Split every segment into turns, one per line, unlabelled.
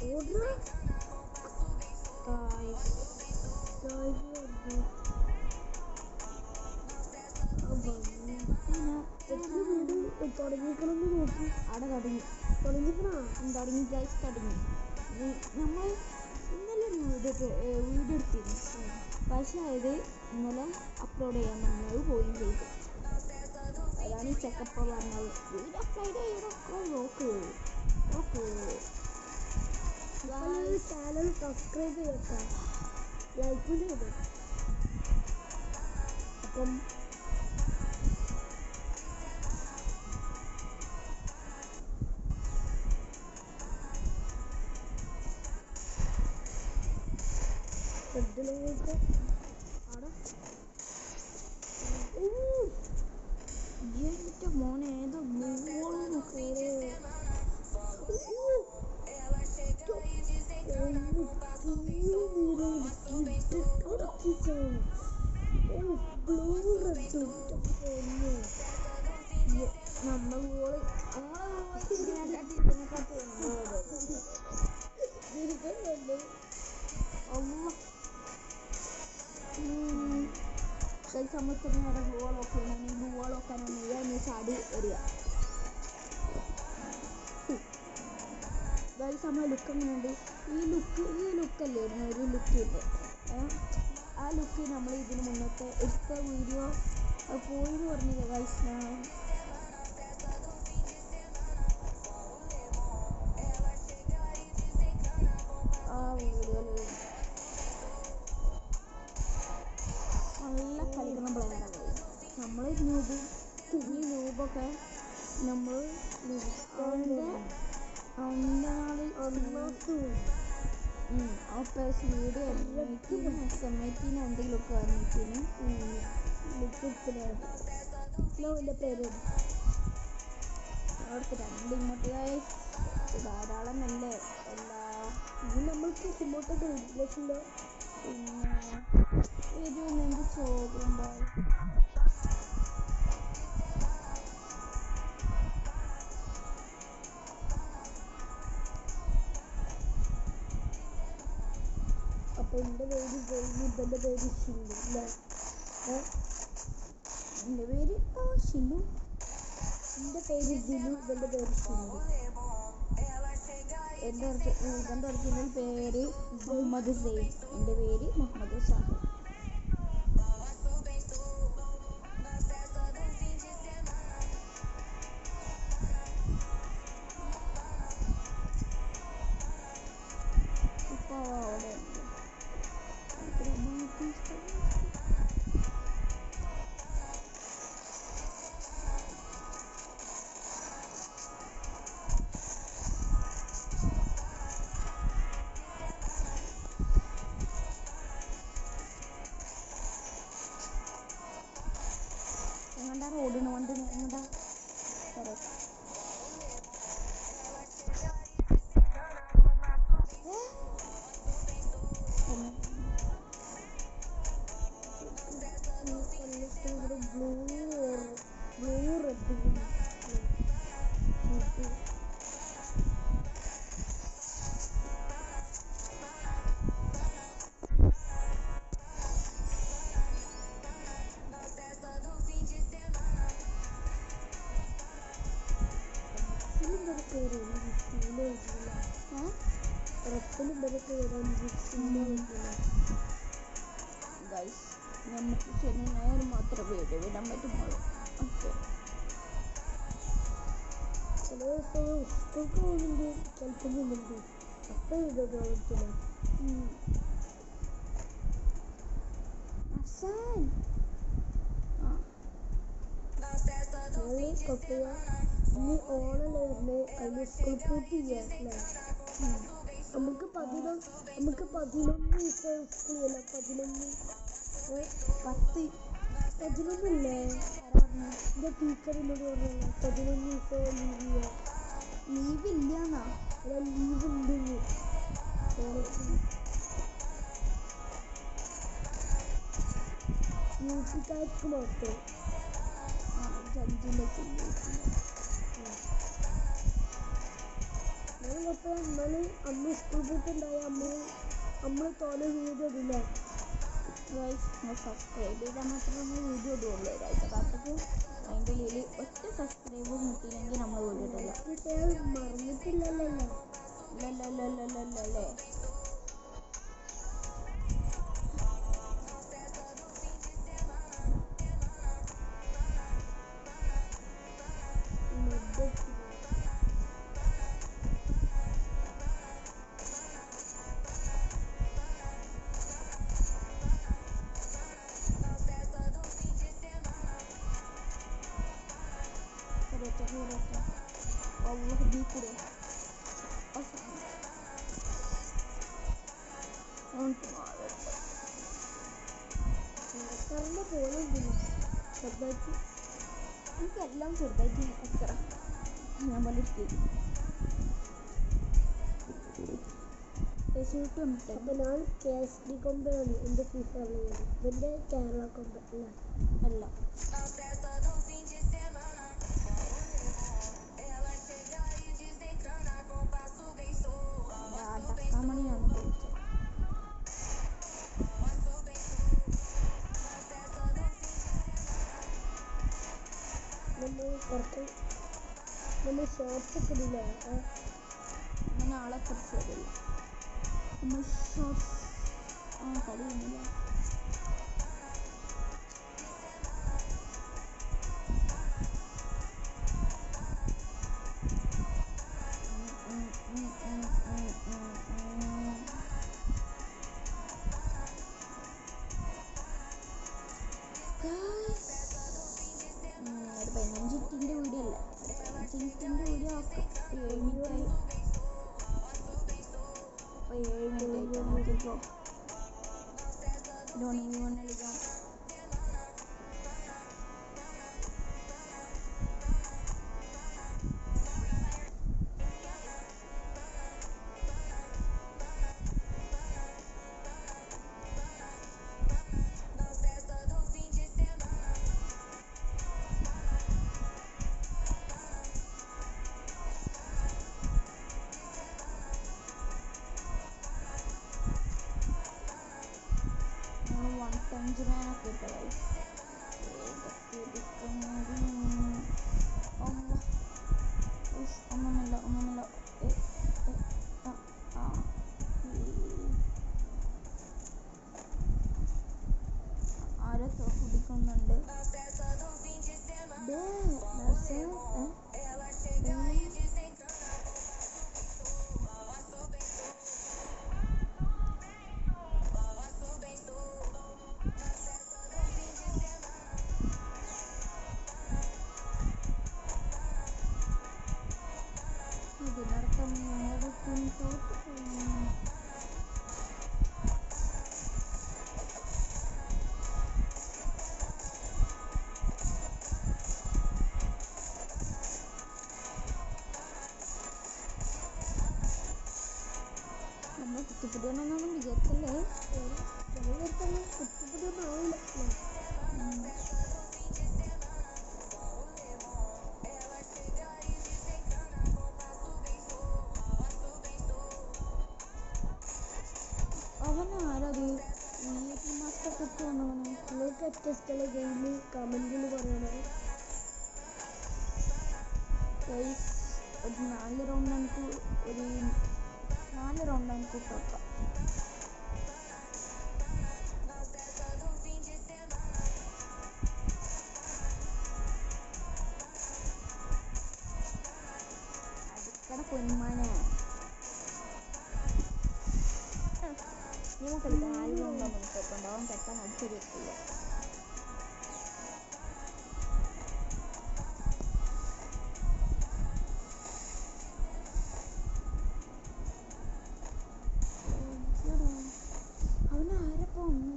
Order തുടങ്ങിക്കണമെന്ന് നോക്കി
അവിടെ തുടങ്ങി ഗൈസ് തുടങ്ങി. നമ്മൾ ഇന്നലെ ഒരു വീഡിയോ എടുത്തിരുന്നു, പക്ഷെ അത് ഇന്നലെ അപ്ലോഡ് ചെയ്യാൻ പറഞ്ഞത് പോവുകയും ചെയ്തു. അതാണ് ഈ ചെക്കപ്പ് പറഞ്ഞത്. വീഡിയോ അപ്ലോഡ് ചെയ്യണമൊക്കെ നോക്ക്.
ചാനൽ സബ്സ്ക്രൈബ് ചെയ്യട്ടെ, ലൈക്ക് ചെയ്തു. അപ്പം
എന്റെ മോനെ ഏതോ നമ്മൾ ഗോള് നമുക്ക് നേരെ ഗോളൊക്കെ ഗോളൊക്കെ ചാടി വരിക. ഗൈസ് നമ്മളെ ലുക്ക് എങ്ങനെയുണ്ട്? ഈ ലുക്കല്ലേ ഒരു ലുക്ക് ഉണ്ട്. ആ ലുക്ക് നമ്മൾ ഇതിന് മുന്നത്തെ എടുത്ത വീഡിയോ പോയെന്ന് പറഞ്ഞില്ല ഗൈസ്. ആ വീഡിയോയിൽ നല്ല കളിക്കുന്ന പ്ലെയറാണ് നമ്മൾ. ന്യൂബൊക്കെ നമ്മൾ ഓപ്പേഴ്സ് വീഡിയോ എസ്എംഐറ്റീന് എന്തെങ്കിലുമൊക്കെ വന്നിട്ടിന്
പേര്
അവർക്ക് 2 ഇമോട്ടുകായി ധാരാളമല്ലേ എല്ലാ.
ഇനി നമ്മൾക്ക് ഇമോട്ടൊക്കെ വീട്ടിലേക്കുണ്ടോ?
പിന്നെ എന്ത് ചോദ്യമുണ്ടാവും.
അപ്പൊ എൻ്റെ പേര് ജയിന്, ഇവൻ്റെ പേര് ഷില്ലു അല്ലേ?
എൻ്റെ പേര് ഷില്ലു.
എൻ്റെ പേര് ജിലു, ഇവൻ്റെ പേര് ഷില്ലു.
ഇവൻ്റെ ഒറിജിനൽ പേര് മുഹമ്മദ് സെയ്ദ്. എൻ്റെ പേര് മുഹമ്മദ് ഷാഹ്. ഇപ്പോൾ അവിടെ എങ്ങോട്ടാ റോഡിന് കൊണ്ട് എങ്ങോട്ടാ ഗൈസ് നമുക്ക് ശനി ഞായർ മാത്രമേ വീഡിയോ വിടാൻ പറ്റുന്നുള്ളൂ. ഓക്കെ,
ചില ദിവസം സ്കൂൾക്ക് പോകുന്നുണ്ട്, ചിലപ്പോൾ പോകുന്നുണ്ട്. അപ്പം വീഡിയോ പറ്റില്ല. കൊട്ടുക ഇനി ഓണല്ലേ വരുന്നത്, അതിന് സ്കൂൾ പൂട്ടി ചെയ്യാം അല്ലേ? നമുക്ക് 11 ദിവസം സ്കൂളില്ല. 11 എൻ്റെ ടീച്ചറിനോട് പറഞ്ഞല്ലോ 11 ദിവസം ലീവ് ചെയ്യാം.
ലീവ് ഇല്ലാന്നാ?
ലീവ് ഉണ്ടെന്ന് മ്യൂസിക്കാർക്ക് മാത്രം.
ജഡ്ജിൻ്റെ
ഞങ്ങൾ അപ്പോൾ എന്നാല് അന്ന് സ്കൂൾ പൂട്ടുണ്ടായ നമ്മൾ തോനെ വീഡിയോ ഇടില്ലേ
ഗൈസ് നിങ്ങൾ സബ്സ്ക്രൈബ് ചെയ്താൽ മാത്രമേ നമ്മൾ വീഡിയോ ഇടുള്ളൂ. കാലത്തേക്ക് അതിൻ്റെ ഉള്ളിൽ ഒറ്റ സബ്സ്ക്രൈബ് കിട്ടിയില്ലെങ്കിൽ നമ്മൾ വീഡിയോ ഇടില്ല.
മറന്നിട്ടില്ലല്ലോ.
ഇല്ലല്ലേ. Allah dikure എനിക്കെല്ലാം ചെറുതായിട്ട് എത്ര ഞാൻ പോലെ
അപ്പോൾ ഞാൻ KSD കൊമ്പാണ് എൻ്റെ ഫീസാറുള്ളത്. ഇതിൻ്റെ കേരള കൊമ്പ
അല്ല മണിയാണ് ചോദിച്ചത്.
നമ്മൾ ഷോർട്സ് ഒക്കെ ഇടില്ലേ
അങ്ങനെ ആളെ കുറിച്ച് വരില്ല. നമ്മൾ ഷോർട്സ് കളിയുന്നില്ല. ഒരു 15 മിനിറ്റിൻ്റെ വീഡിയോ അല്ല, 15 മിനിറ്റിൻ്റെ വീഡിയോ ആക്കാം. 7 മിനിറ്റായി. അപ്പോൾ 7 മിനിറ്റ് നോക്കിക്കോ. ധോണി കളിക്കാം. പഞ്ചമാനൊക്കെ ഇട്ടതായി ഒന്നുമില്ല ആരോ കുടിക്കുന്നുണ്ട്. ഇതിനർത്ഥം ഞങ്ങളുടെ ടീം തോറ്റു പോകുന്നു. നമ്മൾ കുത്തിപ്പിടിയാണെന്നൊന്നും വിചാരിച്ചല്ലേ.
കുത്തിപ്പിടിയൊന്നും ആവില്ല.
അവനാരത് മാസ്റ്റർ കുത്തി വന്നവന്.
നിങ്ങൾക്ക് ഏറ്റവും ഇഷ്ടമുള്ള ഗെയിം കമൻറ്റിൽ പറയണത്.
ഒരു 4 റൗണ്ട് നമുക്ക് ഇട്ടേക്കാം. അടിക്കട പൊന്മാനെ നമുക്ക് 4 റൗണ്ട് ഇട്ടേക്കുണ്ടാവും. പെട്ടെന്ന് അടിച്ചൊരു എത്തില്ല. അവനാരപ്പോ ഒന്ന്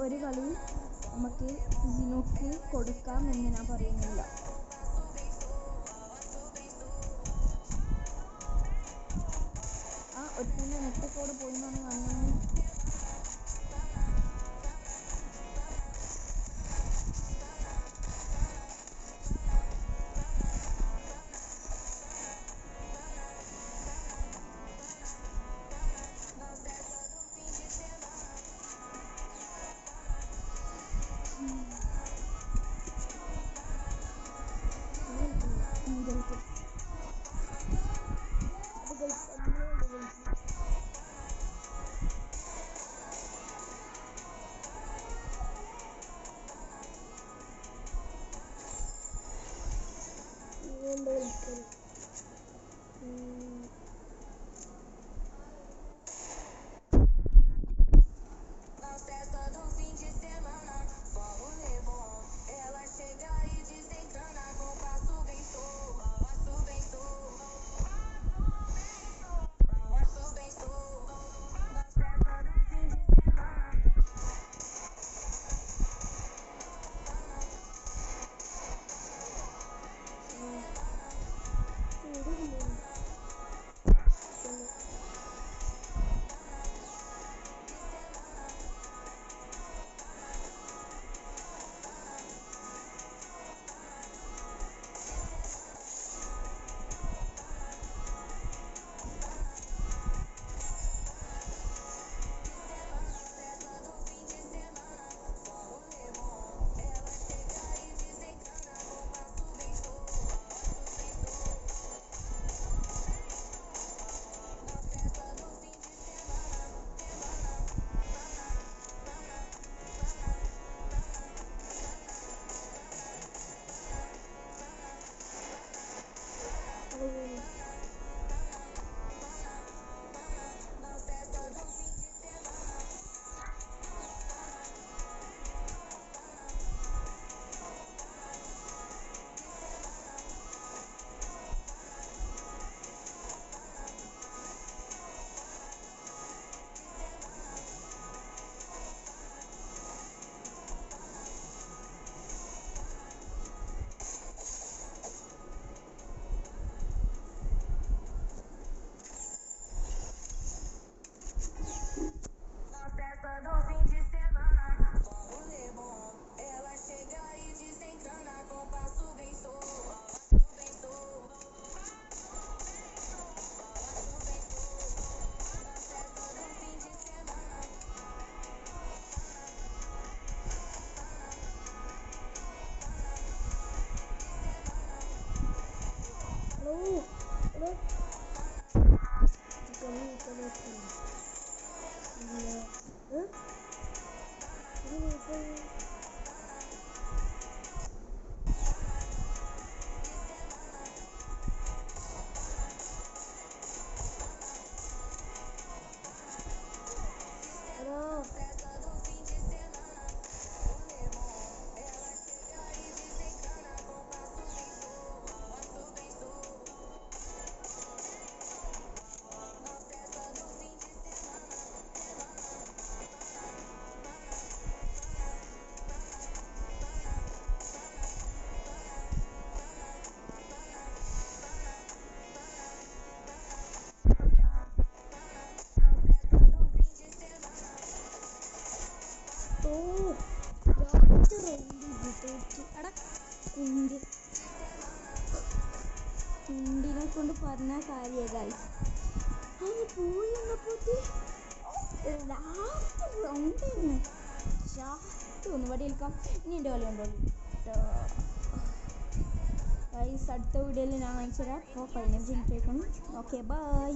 ഒരു കളി നമുക്ക് സിനോക്ക് കൊടുക്കാം എന്ന് ഞാൻ പറയുന്നില്ല. ഒരുത്തിൻ്റെ നെറ്റക്കോടെ പോയി എന്നാണ് കാണുന്നത്. കുണ്ടിനെ കൊണ്ട് പറഞ്ഞ കാര്യ ഗൈസ് പോയി വന്നപ്പോഴത്തെ ലാസ്റ്റ് റൗണ്ട് ഒന്ന് വടി എടുക്കാം. ഇനി എൻ്റെ കളി ഉണ്ടോ ഗൈസ്? അടുത്ത വീഡിയോയിൽ ഞാൻ കാണിച്ചു തരാം. അപ്പോൾ 15 മിനിറ്റ് ആയിക്കണം. Okay bye.